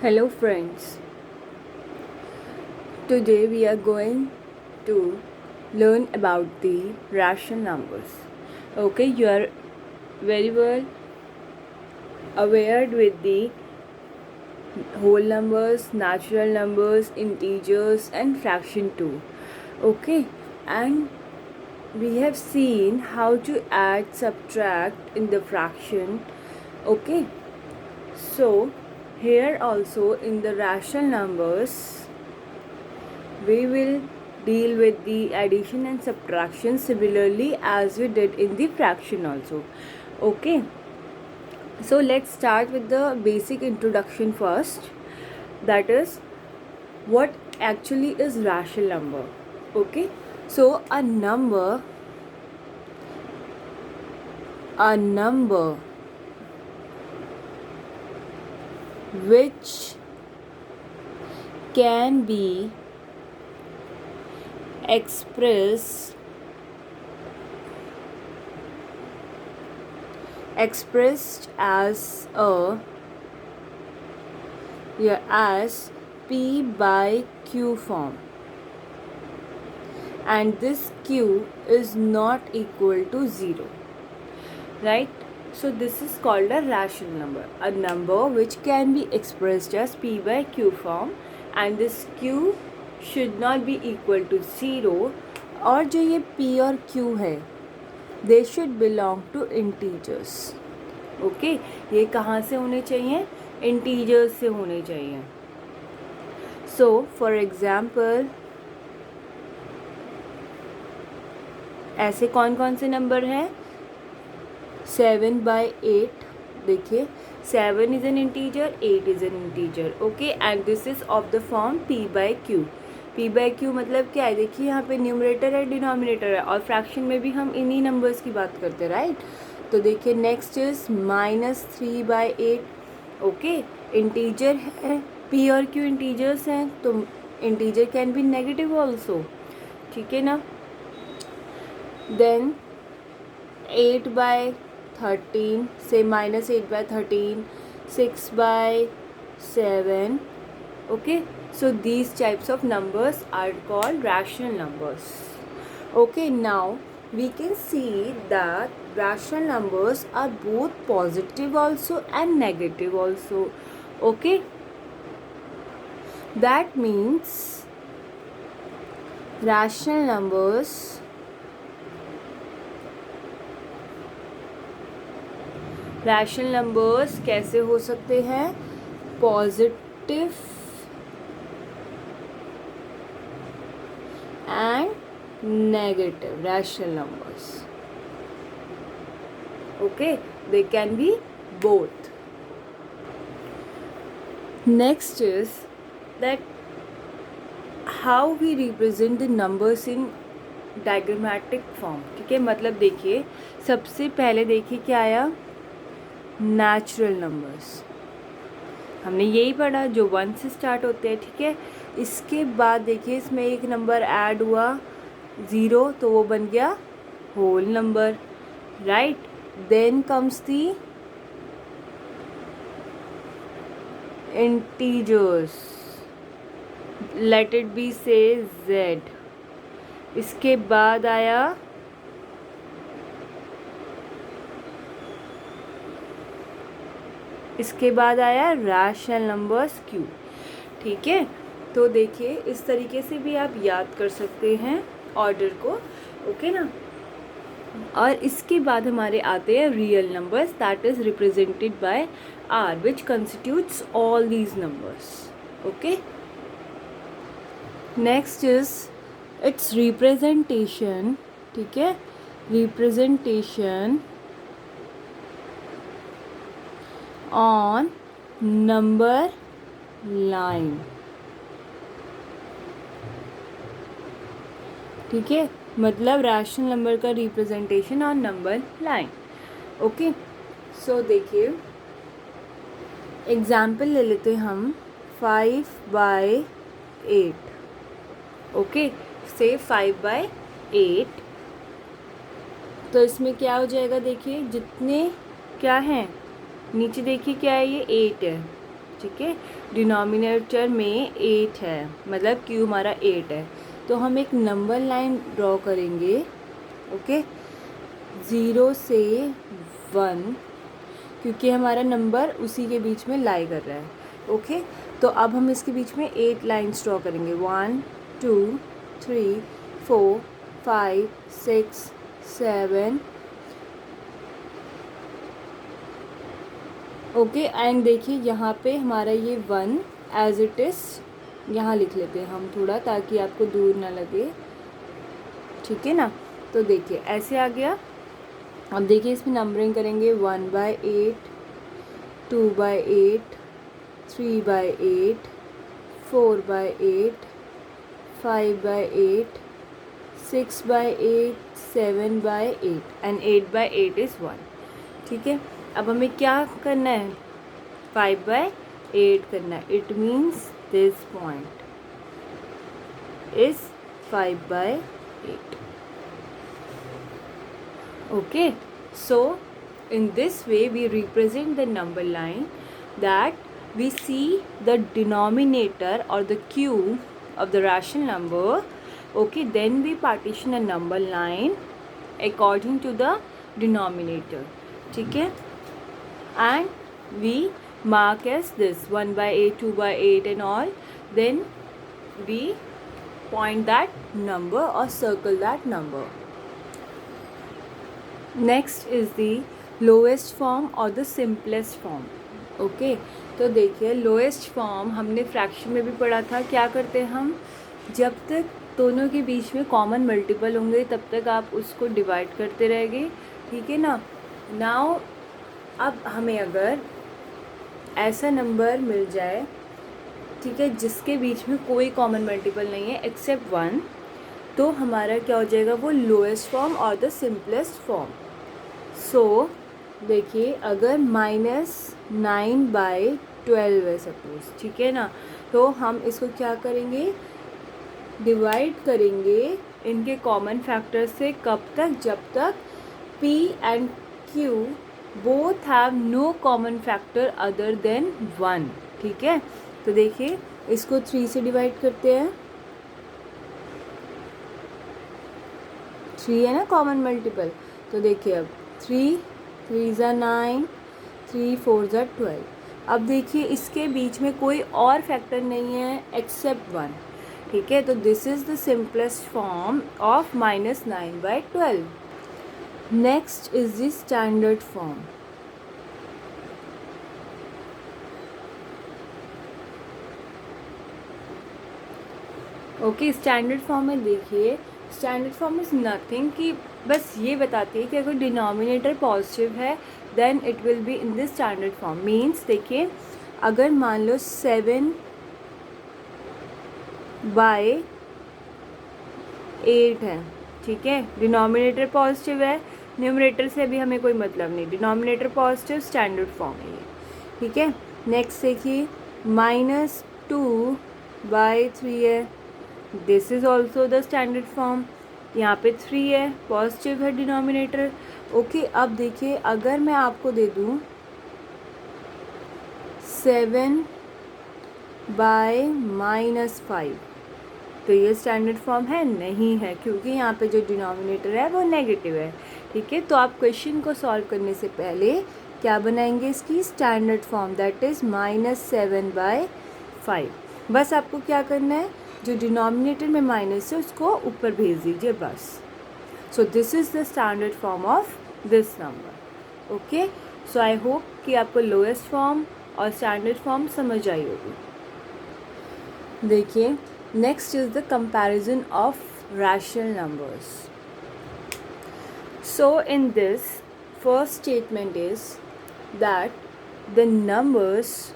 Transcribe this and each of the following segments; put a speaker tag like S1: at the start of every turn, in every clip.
S1: Hello friends, today we are going to learn about the rational numbers. Okay, you are very well aware with the whole numbers, natural numbers, integers and fraction too. Okay, and we have seen how to add, subtract in the fraction. Okay, so here also in the rational numbers we will deal with the addition and subtraction similarly as we did in the fraction also. Okay, so let's start with the basic introduction first, that is what actually is rational number. Okay, so a number which can be expressed as P by Q form, and this Q is not equal to 0, right? So this is called a rational number, a number which can be expressed as P by Q form, and this Q should not be equal to 0, और जो ये P और Q है they should belong to integers. Okay, ये कहाँ से होने चाहिए? integers से होने चाहिए. So for example, ऐसे कौन कौन से नंबर हैं? 7/8. देखिए 7 is an integer, 8 is an integer. Okay, and this is of the form P by Q. P by Q मतलब क्या है? देखिए यहाँ पे न्यूमरेटर है, डिनोमिनेटर है, और फ्रैक्शन में भी हम इन्हीं नंबर्स की बात करते हैं, राइट? तो देखिए नेक्स्ट इज -3/8. ओके, इंटीजर है, P और Q इंटीजर्स हैं, तो integer can be negative also, ठीक है ना? देन 8/13 से -8/13, 6/7. Okay, so these types of numbers are called rational numbers. Okay, now we can see that rational numbers are both positive also and negative also. Okay, that means rational numbers कैसे हो सकते हैं? Positive and negative rational numbers. Okay, they can be both. Next is that how we represent the numbers in diagrammatic form. ठीक है, मतलब देखिए सबसे पहले देखिए क्या आया? Natural numbers. हमने यही पढ़ा जो 1 से स्टार्ट होते हैं, ठीक है. इसके बाद देखिए इसमें एक नंबर ऐड हुआ 0, तो वो बन गया whole number, right? Then comes the integers, let it be say Z. इसके बाद आया रैशनल नंबर्स Q, ठीक है. तो देखिए इस तरीके से भी आप याद कर सकते हैं ऑर्डर को, ओके ना. और इसके बाद हमारे आते हैं real numbers, that is represented by R, which constitutes all these numbers. Okay, next is its representation, ठीक है, रिप्रेजेंटेशन ऑन नंबर लाइन, ठीक है, मतलब रैशनल नंबर का representation on number line. Okay, so देखिए एग्जाम्पल ले लेते हैं हम 5/8. ओके, से 5/8, तो इसमें क्या हो जाएगा? देखिए जितने क्या हैं नीचे, देखिए क्या है, ये 8 है, ठीक है, डिनोमिनेटर में 8 है, मतलब q हमारा 8 है, तो हम एक नंबर लाइन ड्रॉ करेंगे, ओके, 0 से 1, क्योंकि हमारा नंबर उसी के बीच में लाई कर रहा है, ओके। तो अब हम इसके बीच में 8 लाइन्स ड्रॉ करेंगे, 1 2 3 4 5 6 7, ओके। एंड देखिए यहाँ पे हमारा ये 1 एज इट इज़ यहाँ लिख लेते हैं हम थोड़ा, ताकि आपको दूर ना लगे, ठीक है ना। तो देखिए ऐसे आ गया। अब देखिए इसमें नंबरिंग करेंगे 1/8, 2/8, 3/8, 4/8, 5/8, 6/8, 7/8 एंड 8/8 इज़ 1, ठीक है। अब हमें क्या करना है, 5/8 करना है। It means this point is 5/8, okay. So in this way we represent the number line that we see the denominator or the cube of the rational number, okay. Then we partition a number line according to the denominator, ठीक है, and we mark as this 1/8, 2/8 and all. Then we point that number or circle that number. Next is the lowest form और the simplest form, okay. तो देखिए lowest form हमने fraction में भी पढ़ा था। क्या करते हैं हम, जब तक दोनों के बीच में कॉमन मल्टीपल होंगे तब तक आप उसको डिवाइड करते रहेंगे, ठीक है ना। नाउ अब हमें अगर ऐसा नंबर मिल जाए, ठीक है, जिसके बीच में कोई कॉमन मल्टीपल नहीं है एक्सेप्ट 1, तो हमारा क्या हो जाएगा, वो लोएस्ट फॉर्म और द सिंपलेस्ट फॉर्म। सो देखिए अगर -9/12 है सपोज, ठीक है ना, तो हम इसको क्या करेंगे, डिवाइड करेंगे इनके कॉमन फैक्टर से, कब तक, जब तक P and Q both have no common factor other than 1, ठीक है। तो देखिए इसको 3 से डिवाइड करते हैं, 3 है ना कॉमन मल्टीपल, तो देखिए अब 3 3 ज़ा 9, 3 4 ज़ा 12। अब देखिए इसके बीच में कोई और फैक्टर नहीं है एक्सेप्ट 1, ठीक है। तो this is the simplest form of -9/12। Next is the standard form, okay. Standard form में देखिए, स्टैंडर्ड फॉर्म इज़ नथिंग, कि बस ये बताती है कि अगर डिनोमिनेटर पॉजिटिव है then it will be in this standard form. Means देखिए अगर मान लो 7/8 है, ठीक है, डिनोमिनेटर पॉजिटिव है, न्यूमरेटर से भी हमें कोई मतलब नहीं, डिनोमिनेटर पॉजिटिव, स्टैंडर्ड फॉर्म है ये, ठीक है। नेक्स्ट देखिए -2/3 है, this is also the standard form, यहाँ पे 3 है, पॉजिटिव है डिनोमिनेटर, ओके। अब देखिए अगर मैं आपको दे दूँ 7/-5, तो ये स्टैंडर्ड फॉर्म है, नहीं है, क्योंकि यहाँ पे जो डिनोमिनेटर है वो नेगेटिव है, ठीक है। तो आप क्वेश्चन को सॉल्व करने से पहले क्या बनाएंगे, इसकी स्टैंडर्ड फॉर्म, दैट इज़ -7/5। बस आपको क्या करना है, जो डिनोमिनेटर में माइनस है उसको ऊपर भेज दीजिए बस। So this is the standard form of this number, okay. So I hope कि आपको लोएस्ट फॉर्म और स्टैंडर्ड फॉर्म समझ आई होगी। देखिए next is the comparison of rational numbers. So in this first statement is that the numbers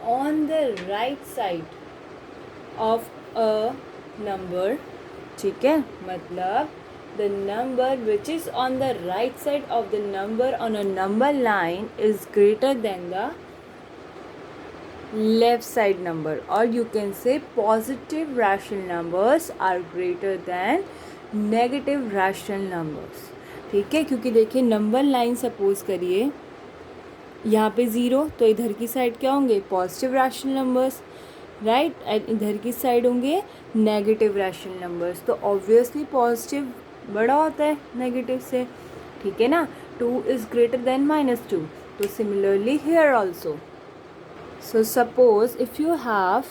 S1: on the right side of a number, ठीक है, मतलब the number which is on the right side of the number on a number line is greater than the left side number, or you can say positive rational numbers are greater than negative rational numbers, ठीक है। क्योंकि देखिए number line suppose करिए यहाँ पे 0, तो इधर की साइड क्या होंगे, positive rational numbers, right, and इधर की साइड होंगे नेगेटिव रैशनल नंबर्स। तो ऑब्वियसली पॉजिटिव बड़ा होता है नेगेटिव से, ठीक है ना। 2 इज़ ग्रेटर देन -2, तो similarly here also. So suppose if you have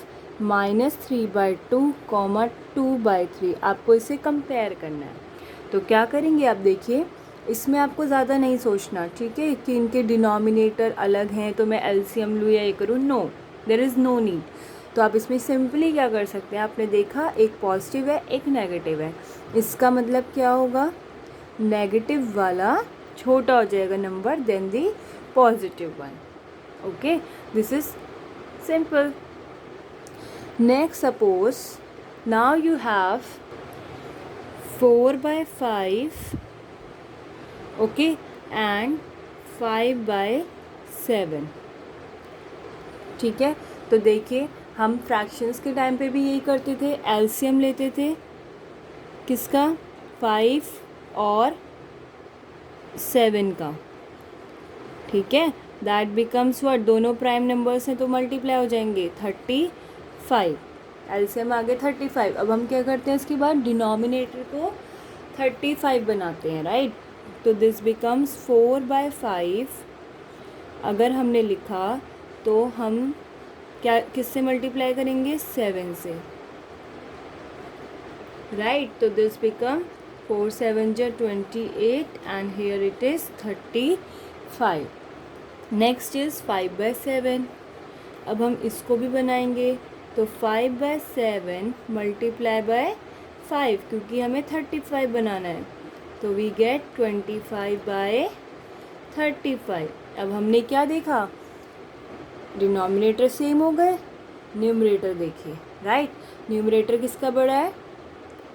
S1: -3/2, 2/3, आपको इसे कंपेयर करना है। तो क्या करेंगे आप, देखिए इसमें आपको ज़्यादा नहीं सोचना, ठीक है, कि इनके डिनोमिनेटर अलग हैं तो मैं एलसीएम लूँ या ये करूँ, no, there is no need. तो आप इसमें सिंपली क्या कर सकते हैं, आपने देखा एक पॉजिटिव है एक नेगेटिव है, इसका मतलब क्या होगा, नेगेटिव वाला छोटा हो जाएगा number then the positive one. Okay, this is simple. Next, suppose now you have 4/5, okay, and 5/7, ठीक है। तो देखिए हम फ्रैक्शंस के टाइम पे भी यही करते थे, एलसीएम लेते थे किसका, 5 और 7 का, ठीक है। दैट बिकम्स व्हाट, दोनों प्राइम नंबर्स हैं तो मल्टीप्लाई हो जाएंगे 35, एलसीएम आ गए 35। अब हम क्या करते हैं, इसके बाद डिनोमिनेटर को 35 बनाते हैं, राइट। तो दिस बिकम्स 4/5। अगर हमने लिखा तो हम क्या किससे मल्टीप्लाई करेंगे, 7 से, राइट। तो this become 4 7 28 and here it is 35। Next is 5/7। अब हम इसको भी बनाएंगे, तो 5/7 मल्टीप्लाई बाय 5, क्योंकि हमें 35 बनाना है, तो वी गेट 25/35। अब हमने क्या देखा, डिनोमिनेटर सेम हो गए, न्यूमरेटर देखिए, राइट। न्यूमरेटर किसका बड़ा है,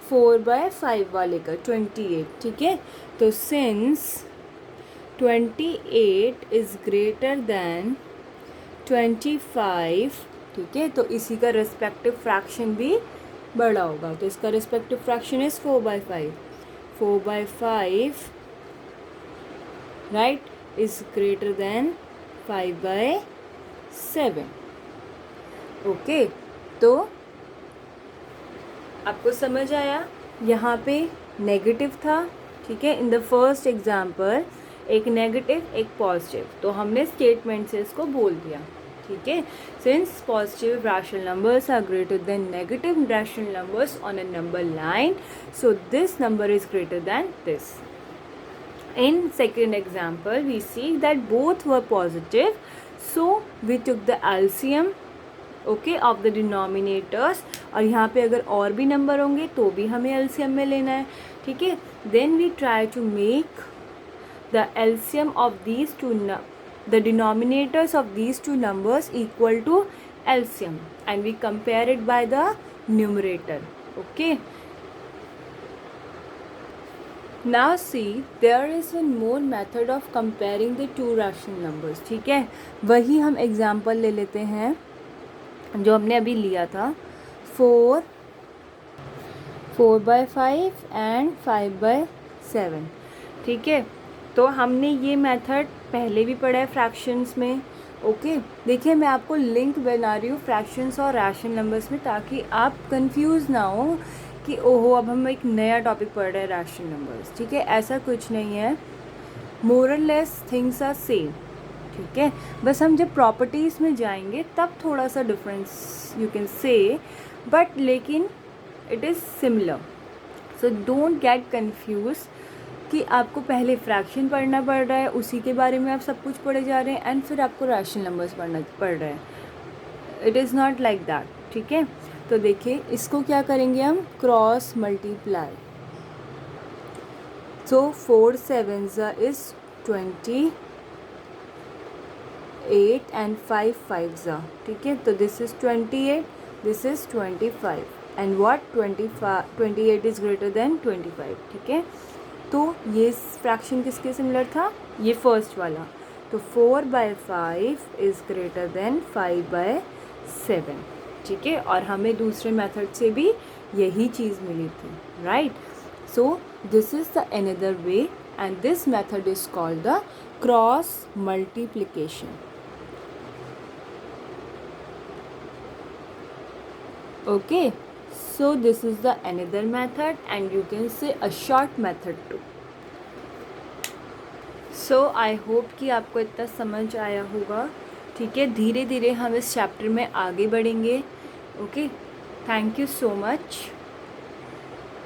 S1: 4/5 वाले का, 28, ठीक है। तो सिंस 28 इज़ ग्रेटर दैन 25, ठीक है, तो इसी का रेस्पेक्टिव फ्रैक्शन भी बड़ा होगा, तो इसका respective fraction is 4/5। 4/5, right, is greater than 5/7। Okay, तो आपको समझ आया, यहाँ पे नेगेटिव था, ठीक है। इन द फर्स्ट एग्जाम्पल एक नेगेटिव एक पॉजिटिव, तो हमने स्टेटमेंट से इसको बोल दिया, ठीक है। Since positive rational numbers are greater than negative rational numbers on a number line, so this number is greater than this. In second example we see that both were positive, so we took the LCM, okay, of the denominators, और यहाँ पे अगर और भी number होंगे तो भी हमें LCM में लेना है, ठीक है। Then we try to make the LCM of these two the denominators of these two numbers equal to LCM, and we compare it by the numerator, okay. Now see, there is one more method of comparing the two rational numbers, ठीक है। वही हम example ले लेते हैं जो हमने अभी लिया था, 4/5 एंड 5/7, ठीक है। तो हमने ये मेथड पहले भी पढ़ा है फ्रैक्शंस में, ओके। देखिए मैं आपको लिंक बना रही हूँ फ्रैक्शंस और रैशनल नंबर्स में, ताकि आप कंफ्यूज ना हो कि ओहो अब हम एक नया टॉपिक पढ़ रहे हैं रैशनल नंबर्स, ठीक है। ऐसा कुछ नहीं है, मोर और लेस थिंग्स आर सेम, ठीक है। बस हम जब प्रॉपर्टीज़ में जाएंगे तब थोड़ा सा difference you can say, but लेकिन it is similar. So don't get confuse कि आपको पहले फ्रैक्शन पढ़ना पड़ रहा है, उसी के बारे में आप सब कुछ पढ़े जा रहे हैं, एंड फिर आपको रैशनल नंबर्स पढ़ना पड़ रहा है। It is not like that, ठीक है। तो देखिए इसको क्या करेंगे हम, cross multiply. So 4 7s is 28 and 5 5s, ठीक है। तो this is 28, this is 25, and what 28 is greater than 25, ठीक है। तो ये फ्रैक्शन किसके सिमिलर था, ये फर्स्ट वाला। तो 4/5 इज़ ग्रेटर देन 5/7, ठीक है। और हमें दूसरे मेथड से भी यही चीज़ मिली थी, right. So this is the another way and this method is called the cross multiplication. Okay, so this is the another method, and you can say a short method too. So I hope कि आपको इतना समझ आया होगा. ठीक है, धीरे धीरे हम इस चैप्टर में आगे बढ़ेंगे. Okay, thank you so much.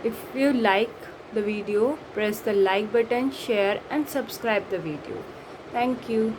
S1: If you like the video, press the like button, share and subscribe the video. Thank you.